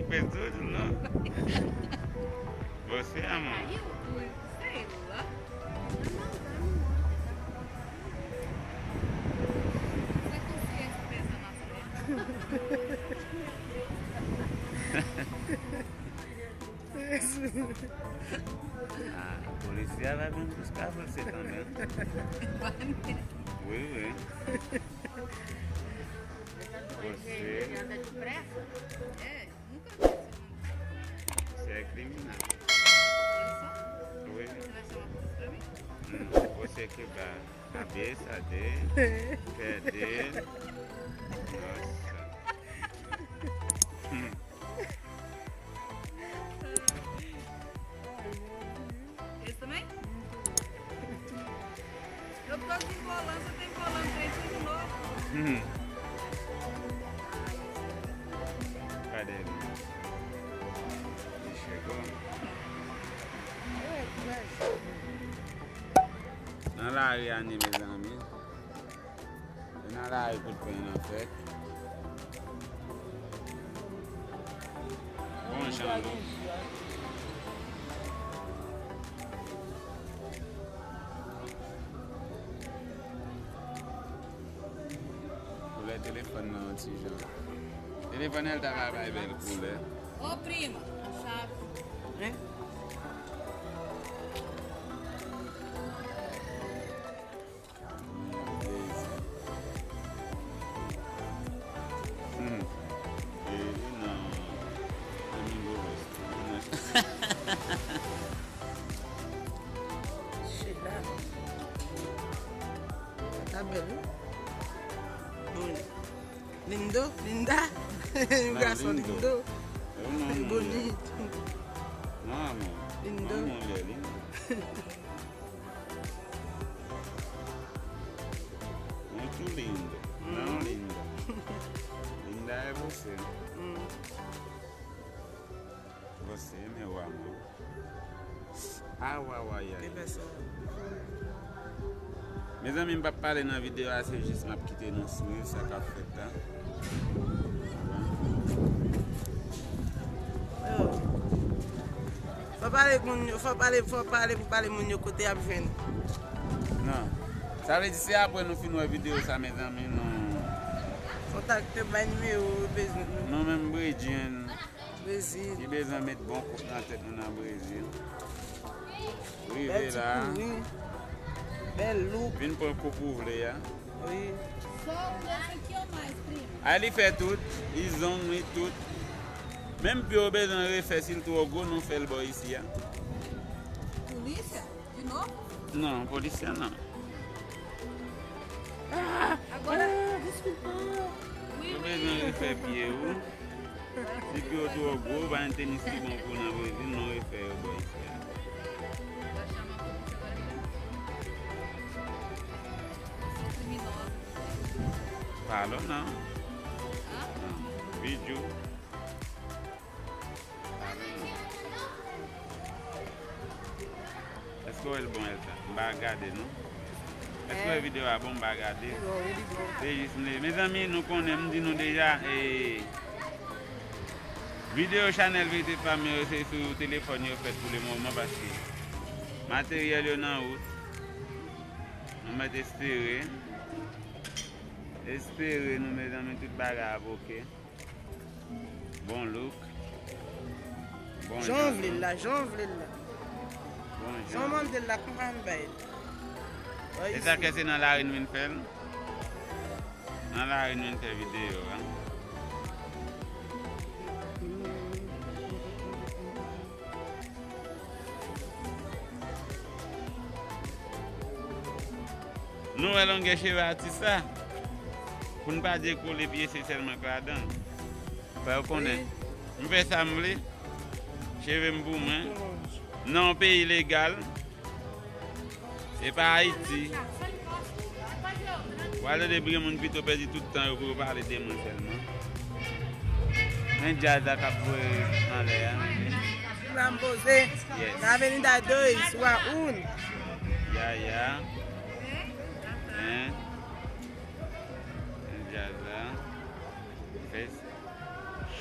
fez tudo, não? Você, amor? Sei lá. Você consegue pensar na Ah, a polícia vai vir buscar você também. Vai mesmo. Oui, oui. Você, Anda depressa? É, nunca vi você é criminal. Oui. Você vai chamar a polícia pra mim? Você quebrar a cabeça dele, pé dele. Nossa. Esse também? Eu tô desembolando, você tá embolando três de novo. Cadê ele? Ele chegou? Não lá, meus amigos. Não lá, eu tô na fête. Bom, Xandu. O telefone não, Tijan. O telefone ele tava bem bem cool, né? Ô, prima, a chave. Hein? Ele não. Domingo rosto. Chega. Tá belo? Lindo, linda. Engraçado, lindo. lindo. Eu não. Bonito. Não, amor. Lindo. Não, mulher linda. Muito lindo. Não linda. Linda é você. Você, meu amor. Ah, uau, ai, ai. Mes amis, je ne vais pas parler dans la vidéo, c'est juste ma petite énoncée, ça qu'a fait. Faut parler mon côté à venir. Non. Ça veut dire que c'est après nous finissons la vidéo, ça, mes amis, non. Contacte mon numéro, bezwen. Non, même Brésil. Brésil. Il a besoin de mettre bon coup dans la tête dans le Brésil. Oui, Bel là. petit oui. Bel look. Vim pour le coup ouvrir. Oui. Só esse aqui ou mais, prima? Aí ele fait tout, ils ont mis tout. Même puis au besoin de refaire s'il trop gros, nous fait le boy ici. Polícia? De novo? Non, policier non. Agora. Desculpa. Oui, Au oui. besoin de refaire pied ou. Si puis au trop gros, va un tennis qui bon pour nous Brésil, nous refaire le boy ici. Vai chamar a polícia agora. Eu sou criminosa. Parle non. Hã? Non. Vídeo. Est-ce que c'est bon, Elsa? On va regarder, non? Est-ce que la vidéo est bon, on va regarder? C'est juste, mes amis, nous connaissons, nous déjà, vidéo channel vérité famille, c'est sur le téléphone, fait pour le moment parce que matériel est en route. On va espérer. Espérer, nous, mes amis, tout bagarre, ok? Bon look. Bon Janvle là, janvle là. Bon Jean genre. Mandel là, comment on va C'est ça que c'est dans la rue nous fait. Dans la rue nous fait vidéo. Hein? Nous allons gagner chez l'artiste pour ne pas dire que les pieds c'est seulement là-dedans. Parce qu'on est. Je fais ça, cheveux m'boum, non pays légal. C'est pas Haïti. Voilà des bris mon plutôt perdu tout le temps pour parler des mots seulement. Un jazz à cap en l'air. Lamboze. Yes. Na avenida 2, rua 1. Ya. Hein? Un jazz là. Fez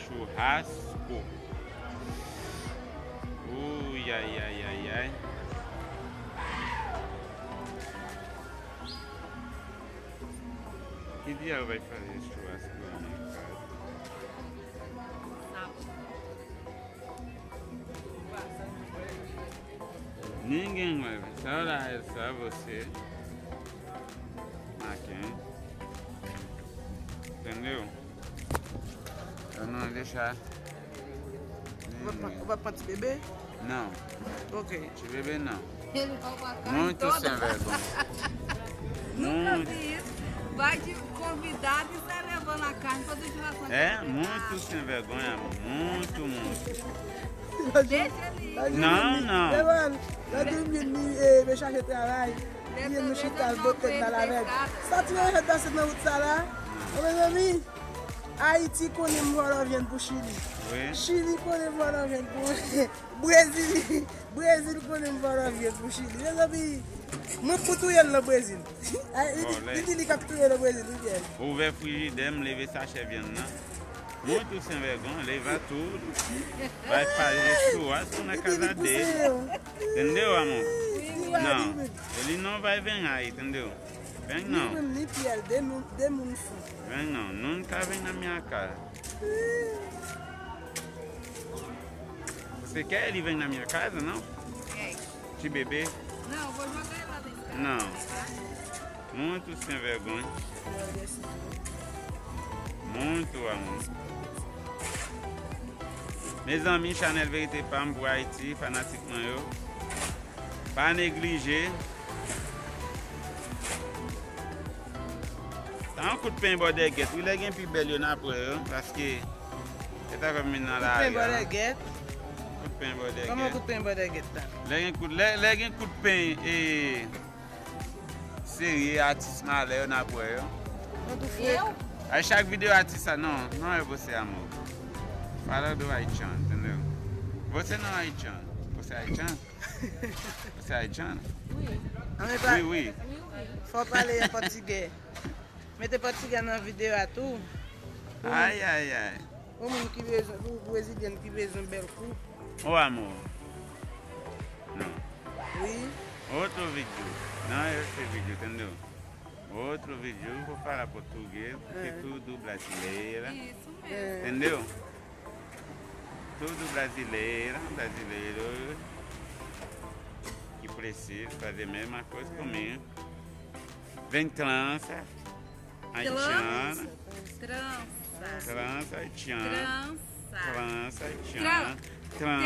churrasco. aïe, aïe, aïe, aïe. Que dia ela vai fazer esse churrasco lá na minha casa? Ninguém vai ver, só lá, é só você. Aqui, entendeu? Eu não vou deixar. Vai pra te beber? Não, Ok. te beber não. Ele rouba a carne Muito toda. sem vergonha. Nunca vi isso. Vai de convidado e sai levando a carne pra fazer churrasco. É, muito sem vergonha, amor. Muito, muito. Deixa ele ir. Não, não. Mano, eu dormi me chargei de trabalho. E no chital, botei na lavete. Só tu não dança na outra lá? Meus amigos, Haiti connaît moi vient pour Chili. Oui. Chili connaît moi vient pour Brésil. Brésil connaît moi vient pour Chili. Meus amigos, moi pour tout le Brésil. Il dit qu'il a tout le Brésil. Ouvert frigidaire, me lever sachet viande là. Muito sem vergonha, levar tudo. Vai fazer churrasco na casa dele. Entendeu, amor? Não, ele não vai vir aí, entendeu? Vem não. Vem não, nunca vem na minha casa. Você quer ele vir na minha casa, não? Quem? Te beber? Não, vou jogar ele lá dentro. Não. Muito sem vergonha. Muito, amor. Mes amis, Chanel Vérité Pam pour Haïti, fanatiquement yo. Pas négliger. T'as un coup de pain bordel guette. Il est un peu bel yo après parce que c'est comme maintenant là. Pain bordel guette. Coup de pain bordel Comment guette. coup de pain bordel guette? Les coup de pain et série artiste malé on après. Eu? A chaque vidéo artiste não é você, amor. Fala do haitiano, entendeu? Você não é haitiano. Você é haitiano? Você é haitiano? Oui, oui. Faut parler en portugais. Mettez portugais dans la vidéo à tout. Ai, ai, ai. O mundo que vejo, o brasileiro que vejo bel coup. Ô, amor. Não. Oui. Outro vídeo. Não é esse vídeo, entendeu? Outro vídeo, eu vou falar português, porque tudo brasileira. Isso mesmo. Entendeu? Tudo brasileiro que precisa fazer a mesma coisa comigo. Vem trança, haitiana, trança haitiana, trança haitiana, tran,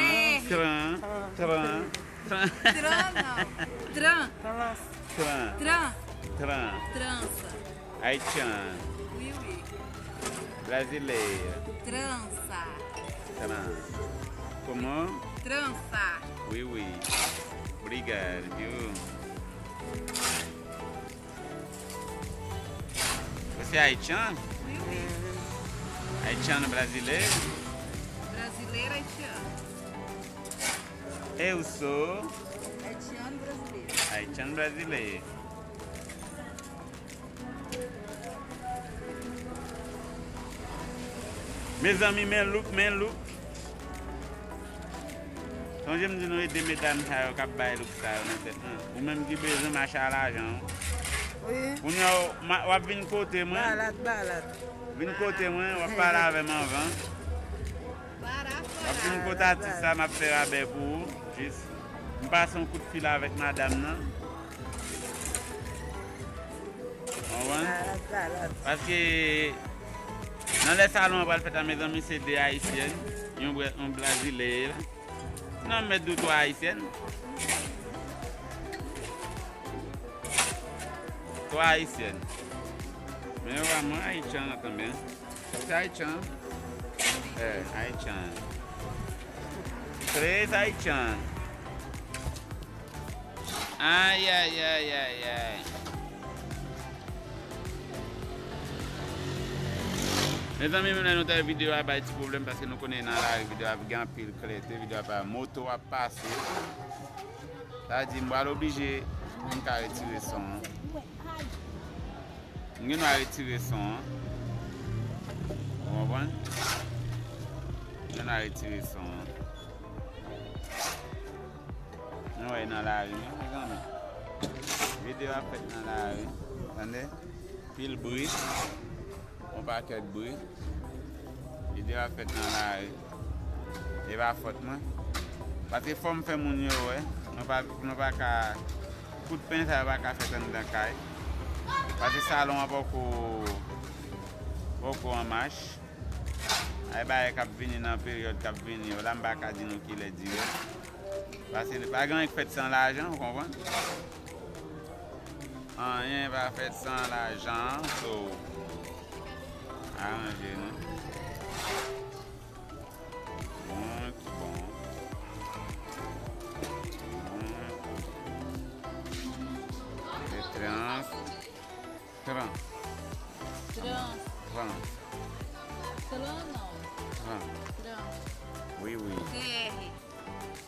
Trança. haitiana, Oui, oui. brasileira, Trança. Como? Trança. Oui, oui. Obrigado, viu? Você é haitiano? Oui, oui. Haitiano brasileiro? Brasileiro haitiano. Eu sou Haitiano brasileiro. haitiano brasileiro. Mes amis, men look. Quand je me dis, nous aider mesdames, ça va pas look ça, ou même qui besoin marcher à l'argent. Oui. On va venir côté moi. Balade. Venir côté moi, on va parler avec moi avant. On va venir côté artiste, ça m'a fait rabais pour vous. Juste, je passe un coup de fil avec madame. Non? Balade. Parce que dans les salons, on va faire à mes amis, c'est des haïtiennes, un brasileiro. Non, mais deux trois haïtiennes. Trois haïtiennes. Mais vraiment haïtienne também. C'est haïtien. É, haïtien. Três haïtiens. Ai. Mes amis, nous avons une vidéo à petit problème parce que nous connaissons la vidéo avec un pile clarté, vidéo à moto à passer. Ça dit, je suis obligé de retirer le son. Je vais retirer le son. Vous comprenez? Je vais retirer le son. Ouais, dans la rue. Vidéo a fait dans la rue. Attendez. Pile bruit. On paquet de bruit. Vidéo a fait dans la rue. Et va faute moi. Parce que faut me faire mon yo, ouais. Non pas qu'à coup de pain ça va qu'à faire dans la caille. Parce que salon a beaucoup en marche. Ay ba kap vini dans période kap vini, là m'pa ka di nou ki le dire. Parce que pas grand fait sans l'argent, vous comprenez? Rien va fait sans l'argent, so arrangez nous. Bon. Et 30. Oui.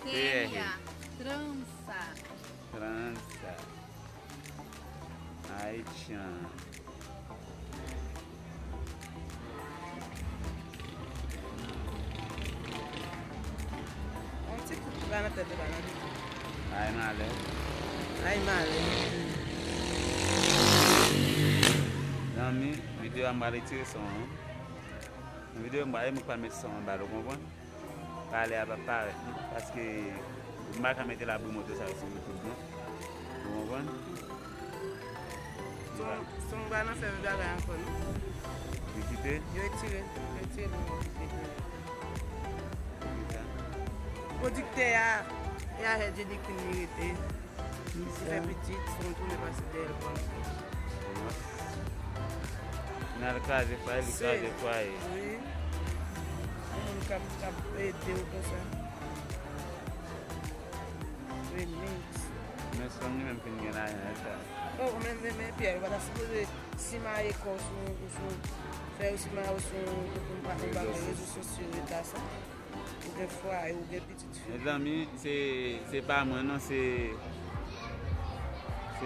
Terra. Trança. Haitian. On petit coup de la tête de la vie. Ay malé. Nami, vidéo m'a retiré son. Vidéo m'a pas mettre son en bas, vous comprenez? Parler à papa parce que je ne vais pas mettre la boue moto ça sur YouTube. Vous comprenez? Son bana fait le bagage encore. Vous quittez? Je retire. Kotekte a j'ai dit qu'il méritait. Si fait petite, son tour est passé d'elle. Dans le cas de quoi, Oui. On peut aider ou comme ça. Oui, mais son même qui n'est là. oh, mais Pierre, voilà, si ma école fait aussi ma réseaux sociaux et ça, des fois, ou des petites filles. Mes amis, c'est pas moi, non, c'est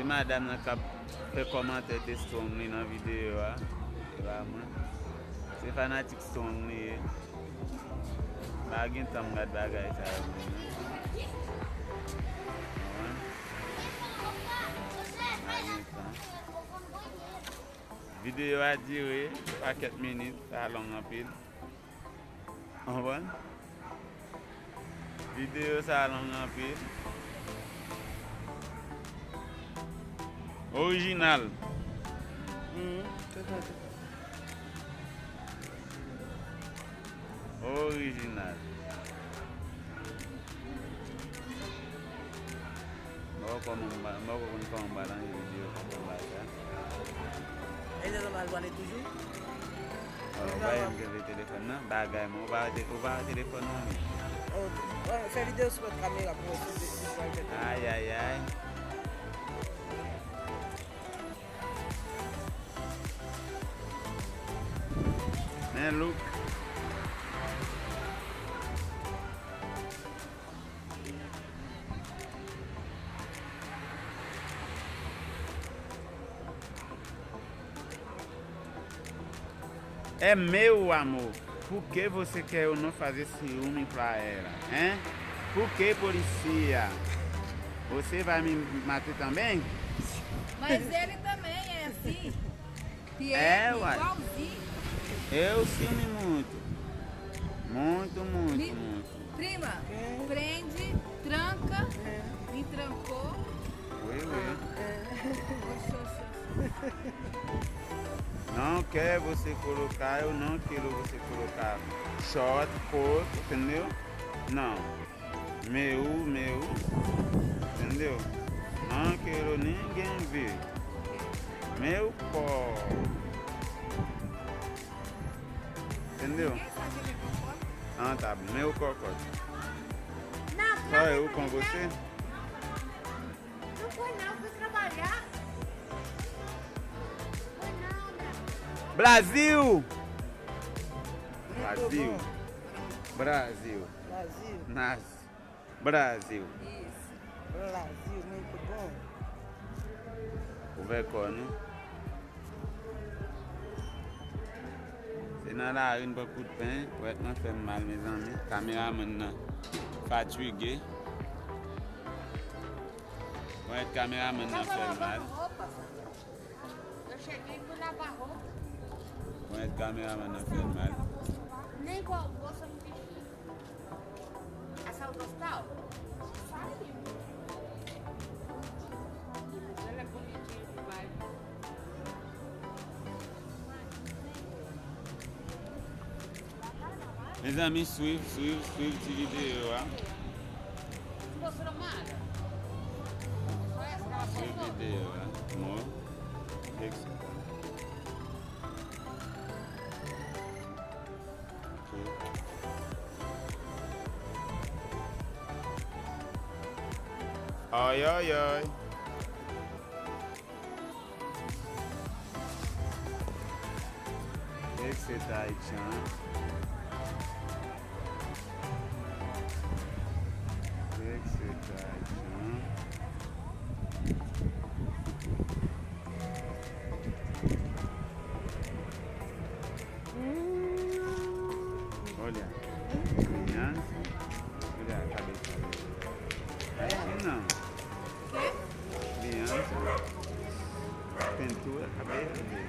madame qui a fait commenter des stones dans la vidéo. C'est pas moi. C'est fanatique stone. Je ne sais pas si bagay ça. Vidéo a duré pas 4 minutes, ça long en pile. On voit? Vidéo ça long en pile. Original. Original. Et les hommes aller toujours? On va le téléphone, bagay, on va le téléphone. Fais vidéo sur votre caméra pour Aïe. Man, look. É meu amor. Por que você quer eu não fazer ciúme pra ela? Hein? Por que, polícia? Você vai me matar também? Mas ele também é assim. É, uai. Igualzinho. Eu ciúme muito. Muito. Prima, prende, tranca, me trancou. Oui. Oxô. Não quer você colocar, eu não quero você colocar short, coat, entendeu? Não. Meu. Entendeu? Não quero ninguém ver. Meu corpo. Entendeu? Ah, tá bom. Meu cocote. Só eu com você? Não foi não, fui trabalhar. Brasil! Brasil. Brasil. Isso. Brasil, muito bom. O vécone. C'est dans la rue, beaucoup de pain. Pour être fait mal, mes amis. Caméra maintenant fatigué. Põe o cameraman na filmagem. Eu cheguei e fui lavar roupa. Põe o cameraman na filmagem. Nem com a bolsa no vestido. A saúde do hospital? Saiu. Ela é bonitinha demais. Mes amis, suivez cette vidéo. Hein? Mostrou nada. Só essa que ela Suivez postou. cette vidéo. Hein? Moi, Oi, oi, oi. Que você tá aí, Tchan? Que você tá aí, Tchan? Olha, criança. Olha a cabeça. Aqui não. Criança. Pintura, cabeça dele.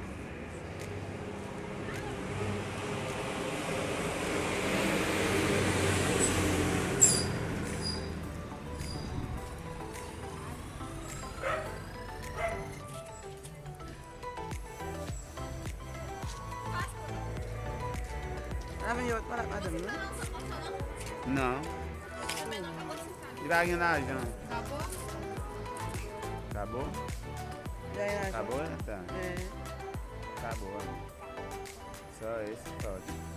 Avenue haute, voilà, madame. Não. Devaguinho lá, João. Acabou? Acabou? Já é, Acabou, né? Tá. É. Acabou. Só esse pode.